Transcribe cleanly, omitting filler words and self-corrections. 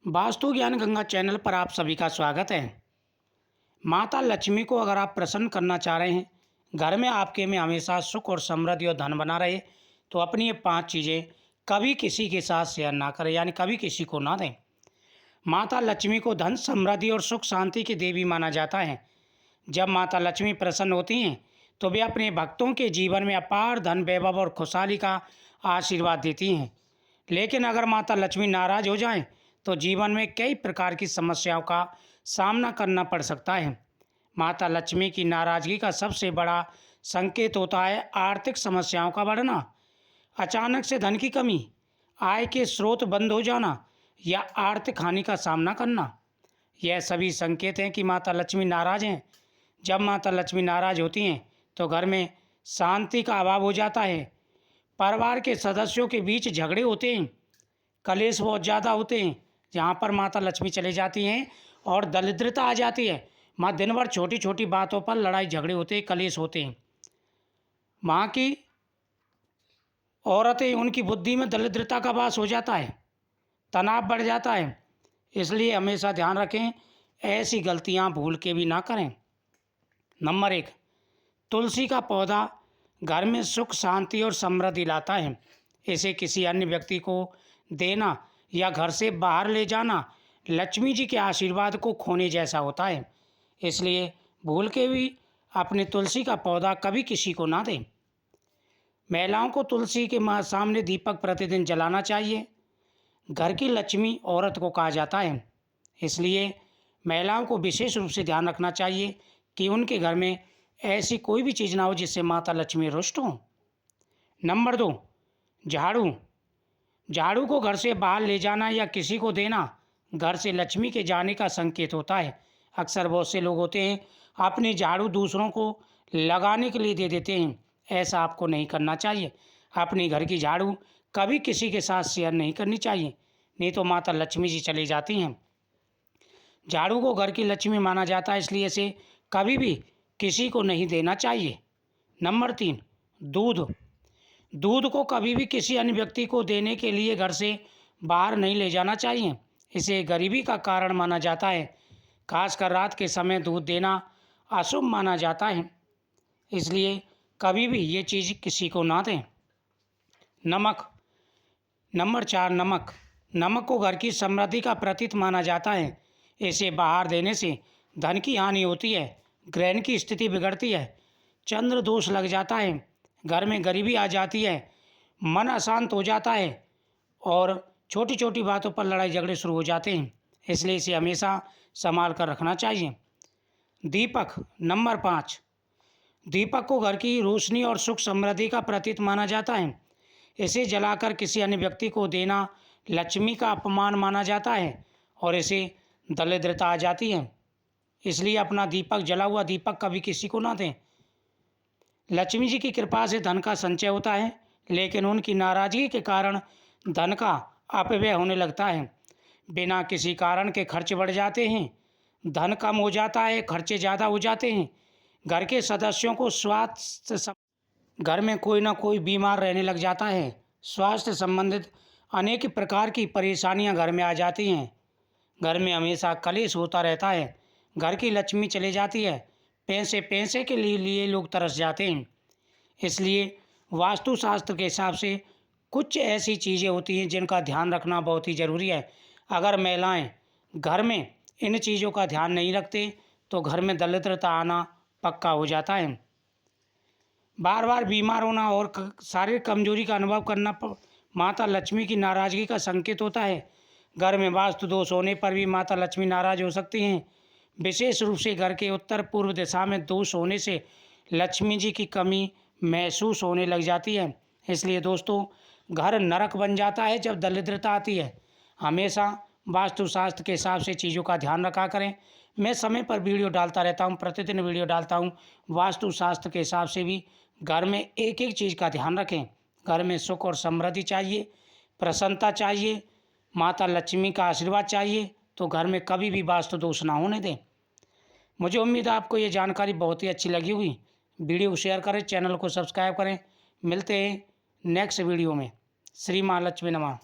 वास्तु ज्ञान गंगा चैनल पर आप सभी का स्वागत है। माता लक्ष्मी को अगर आप प्रसन्न करना चाह रहे हैं, घर में आपके में हमेशा सुख और समृद्धि और धन बना रहे, तो अपनी ये 5 चीज़ें कभी किसी के साथ शेयर ना करें, यानी कभी किसी को ना दें। माता लक्ष्मी को धन, समृद्धि और सुख शांति की देवी माना जाता है। जब माता लक्ष्मी प्रसन्न होती हैं तो वे अपने भक्तों के जीवन में अपार धन, वैभव और खुशहाली का आशीर्वाद देती हैं। लेकिन अगर माता लक्ष्मी नाराज हो जाएं तो जीवन में कई प्रकार की समस्याओं का सामना करना पड़ सकता है। माता लक्ष्मी की नाराजगी का सबसे बड़ा संकेत होता है आर्थिक समस्याओं का बढ़ना, अचानक से धन की कमी, आय के स्रोत बंद हो जाना या आर्थिक हानि का सामना करना। यह सभी संकेत हैं कि माता लक्ष्मी नाराज हैं। जब माता लक्ष्मी नाराज होती हैं तो घर में शांति का अभाव हो जाता है। परिवार के सदस्यों के बीच झगड़े होते हैं, कलेश बहुत ज़्यादा होते हैं। जहाँ पर माता लक्ष्मी चली जाती हैं और दरिद्रता आ जाती है, वहाँ दिन भर छोटी छोटी बातों पर लड़ाई झगड़े होते हैं, कलेश होते हैं। वहाँ की औरतें, उनकी बुद्धि में दरिद्रता का वास हो जाता है, तनाव बढ़ जाता है। इसलिए हमेशा ध्यान रखें, ऐसी गलतियाँ भूल के भी ना करें। नंबर 1, तुलसी का पौधा घर में सुख, शांति और समृद्धि लाता है। इसे किसी अन्य व्यक्ति को देना या घर से बाहर ले जाना लक्ष्मी जी के आशीर्वाद को खोने जैसा होता है। इसलिए भूल के भी अपने तुलसी का पौधा कभी किसी को ना दें। महिलाओं को तुलसी के सामने दीपक प्रतिदिन जलाना चाहिए। घर की लक्ष्मी औरत को कहा जाता है, इसलिए महिलाओं को विशेष रूप से ध्यान रखना चाहिए कि उनके घर में ऐसी कोई भी चीज़ ना हो जिससे माता लक्ष्मी रुष्ट हो। नंबर 2, झाड़ू। झाड़ू को घर से बाहर ले जाना या किसी को देना घर से लक्ष्मी के जाने का संकेत होता है। अक्सर बहुत से लोग होते हैं अपनी झाड़ू दूसरों को लगाने के लिए दे देते हैं। ऐसा आपको नहीं करना चाहिए। अपनी घर की झाड़ू कभी किसी के साथ शेयर नहीं करनी चाहिए, नहीं तो माता लक्ष्मी जी चली जाती हैं। झाड़ू को घर की लक्ष्मी माना जाता है, इसलिए इसे कभी भी किसी को नहीं देना चाहिए। नंबर 3, दूध। दूध को कभी भी किसी अन्य व्यक्ति को देने के लिए घर से बाहर नहीं ले जाना चाहिए। इसे गरीबी का कारण माना जाता है। खासकर रात के समय दूध देना अशुभ माना जाता है, इसलिए कभी भी ये चीज़ किसी को ना दें। नमक। नंबर 4, नमक। नमक को घर की समृद्धि का प्रतीक माना जाता है। इसे बाहर देने से धन की हानि होती है, ग्रहण की स्थिति बिगड़ती है, चंद्र दोष लग जाता है, घर में गरीबी आ जाती है, मन अशांत हो जाता है और छोटी छोटी बातों पर लड़ाई झगड़े शुरू हो जाते हैं। इसलिए इसे हमेशा संभाल कर रखना चाहिए। दीपक। नंबर 5, दीपक को घर की रोशनी और सुख समृद्धि का प्रतीक माना जाता है। इसे जलाकर किसी अन्य व्यक्ति को देना लक्ष्मी का अपमान माना जाता है और इसे दरिद्रता आ जाती है। इसलिए अपना दीपक, जला हुआ दीपक कभी किसी को ना दें। लक्ष्मी जी की कृपा से धन का संचय होता है, लेकिन उनकी नाराजगी के कारण धन का अपव्यय होने लगता है। बिना किसी कारण के खर्च बढ़ जाते हैं, धन कम हो जाता है, खर्चे ज़्यादा हो जाते हैं। घर के सदस्यों को घर में कोई ना कोई बीमार रहने लग जाता है। स्वास्थ्य संबंधित अनेक प्रकार की परेशानियां घर में आ जाती हैं। घर में हमेशा कलेश होता रहता है। घर की लक्ष्मी चली जाती है, पैसे पैसे के लिए लोग तरस जाते हैं। इसलिए वास्तुशास्त्र के हिसाब से कुछ ऐसी चीज़ें होती हैं जिनका ध्यान रखना बहुत ही ज़रूरी है। अगर महिलाएं घर में इन चीज़ों का ध्यान नहीं रखते तो घर में दरिद्रता आना पक्का हो जाता है। बार बार बीमार होना और शारीरिक कमजोरी का अनुभव करना माता लक्ष्मी की नाराज़गी का संकेत होता है। घर में वास्तु दोष होने पर भी माता लक्ष्मी नाराज हो सकती हैं। विशेष रूप से घर के उत्तर पूर्व दिशा में दोष होने से लक्ष्मी जी की कमी महसूस होने लग जाती है। इसलिए दोस्तों, घर नरक बन जाता है जब दरिद्रता आती है। हमेशा वास्तुशास्त्र के हिसाब से चीज़ों का ध्यान रखा करें। मैं समय पर वीडियो डालता रहता हूँ, प्रतिदिन वीडियो डालता हूँ। वास्तुशास्त्र के हिसाब से भी घर में एक एक चीज़ का ध्यान रखें। घर में सुख और समृद्धि चाहिए, प्रसन्नता चाहिए, माता लक्ष्मी का आशीर्वाद चाहिए, तो घर में कभी भी वास्तु दोष ना होने दें। मुझे उम्मीद है आपको ये जानकारी बहुत ही अच्छी लगी हुई। वीडियो को शेयर करें, चैनल को सब्सक्राइब करें। मिलते हैं नेक्स्ट वीडियो में। श्री महालक्ष्मी नमः।